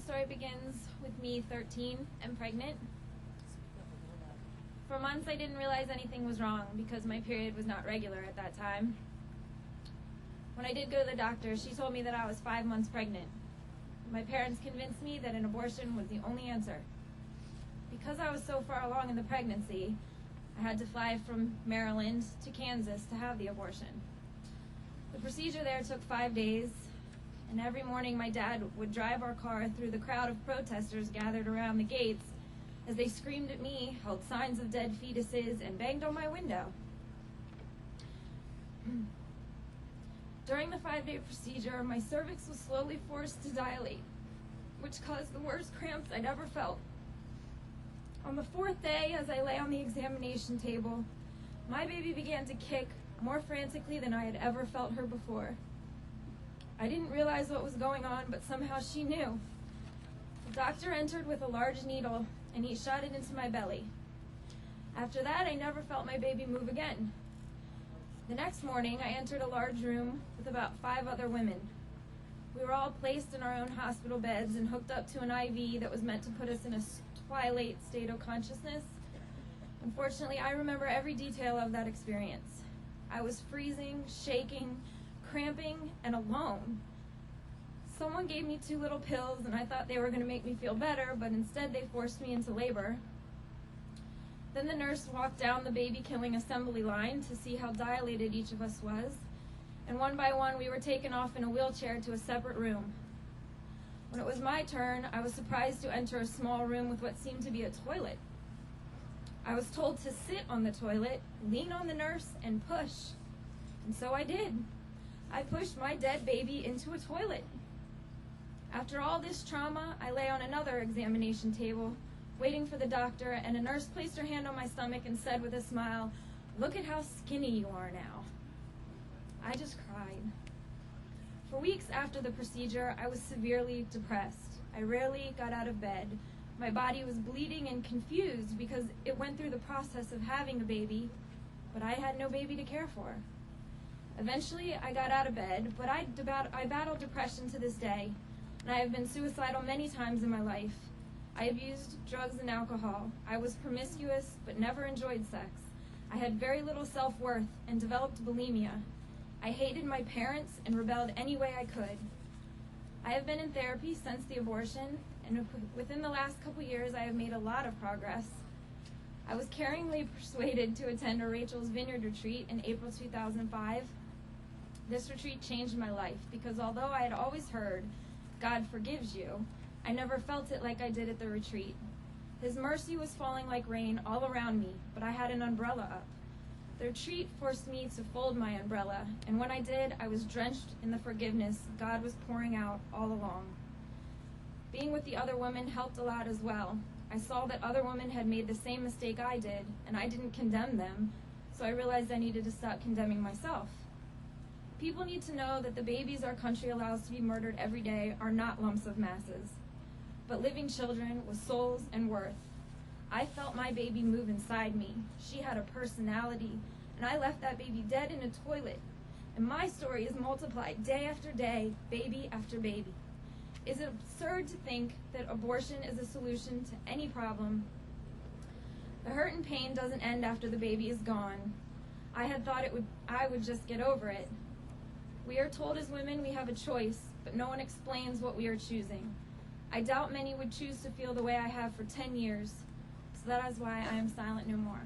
story begins with me 13 and pregnant. For months I didn't realize anything was wrong because my period was not regular at that time. When I did go to the doctor, she told me that I was 5 months pregnant. My parents convinced me that an abortion was the only answer. Because I was so far along in the pregnancy, I had to fly from Maryland to Kansas to have the abortion. The procedure there took 5 days, and every morning my dad would drive our car through the crowd of protesters gathered around the gates as they screamed at me, held signs of dead fetuses, and banged on my window. During the 5-day procedure, my cervix was slowly forced to dilate, which caused the worst cramps I'd ever felt. On the 4th day, as I lay on the examination table, my baby began to kick more frantically than I had ever felt her before. I didn't realize what was going on, but somehow she knew. The doctor entered with a large needle, and he shot it into my belly. After that, I never felt my baby move again. The next morning, I entered a large room with about 5 other women. We were all placed in our own hospital beds and hooked up to an IV that was meant to put us in a twilight state of consciousness. Unfortunately, I remember every detail of that experience. I was freezing, shaking, cramping, and alone. Someone gave me 2 little pills, and I thought they were going to make me feel better, but instead they forced me into labor. Then the nurse walked down the baby-killing assembly line to see how dilated each of us was, and one by one we were taken off in a wheelchair to a separate room. When it was my turn, I was surprised to enter a small room with what seemed to be a toilet. I was told to sit on the toilet, lean on the nurse, and push. And so I did. I pushed my dead baby into a toilet. After all this trauma, I lay on another examination table, waiting for the doctor, and a nurse placed her hand on my stomach and said with a smile, "Look at how skinny you are now." I just cried. For weeks after the procedure, I was severely depressed. I rarely got out of bed. My body was bleeding and confused because it went through the process of having a baby, but I had no baby to care for. Eventually, I got out of bed, but I battled depression to this day, and I have been suicidal many times in my life. I have used drugs and alcohol. I was promiscuous, but never enjoyed sex. I had very little self-worth and developed bulimia. I hated my parents and rebelled any way I could. I have been in therapy since the abortion, and within the last couple years, I have made a lot of progress. I was caringly persuaded to attend a Rachel's Vineyard retreat in April 2005. This retreat changed my life because although I had always heard, God forgives you, I never felt it like I did at the retreat. His mercy was falling like rain all around me, but I had an umbrella up. The retreat forced me to fold my umbrella, and when I did, I was drenched in the forgiveness God was pouring out all along. Being with the other women helped a lot as well. I saw that other women had made the same mistake I did, and I didn't condemn them, so I realized I needed to stop condemning myself. People need to know that the babies our country allows to be murdered every day are not lumps of masses, but living children with souls and worth. I felt my baby move inside me. She had a personality, and I left that baby dead in a toilet. And my story is multiplied day after day, baby after baby. Is it absurd to think that abortion is a solution to any problem? The hurt and pain doesn't end after the baby is gone. I had thought I would just get over it. We are told as women we have a choice, but no one explains what we are choosing. I doubt many would choose to feel the way I have for 10 years. So that is why I am silent no more.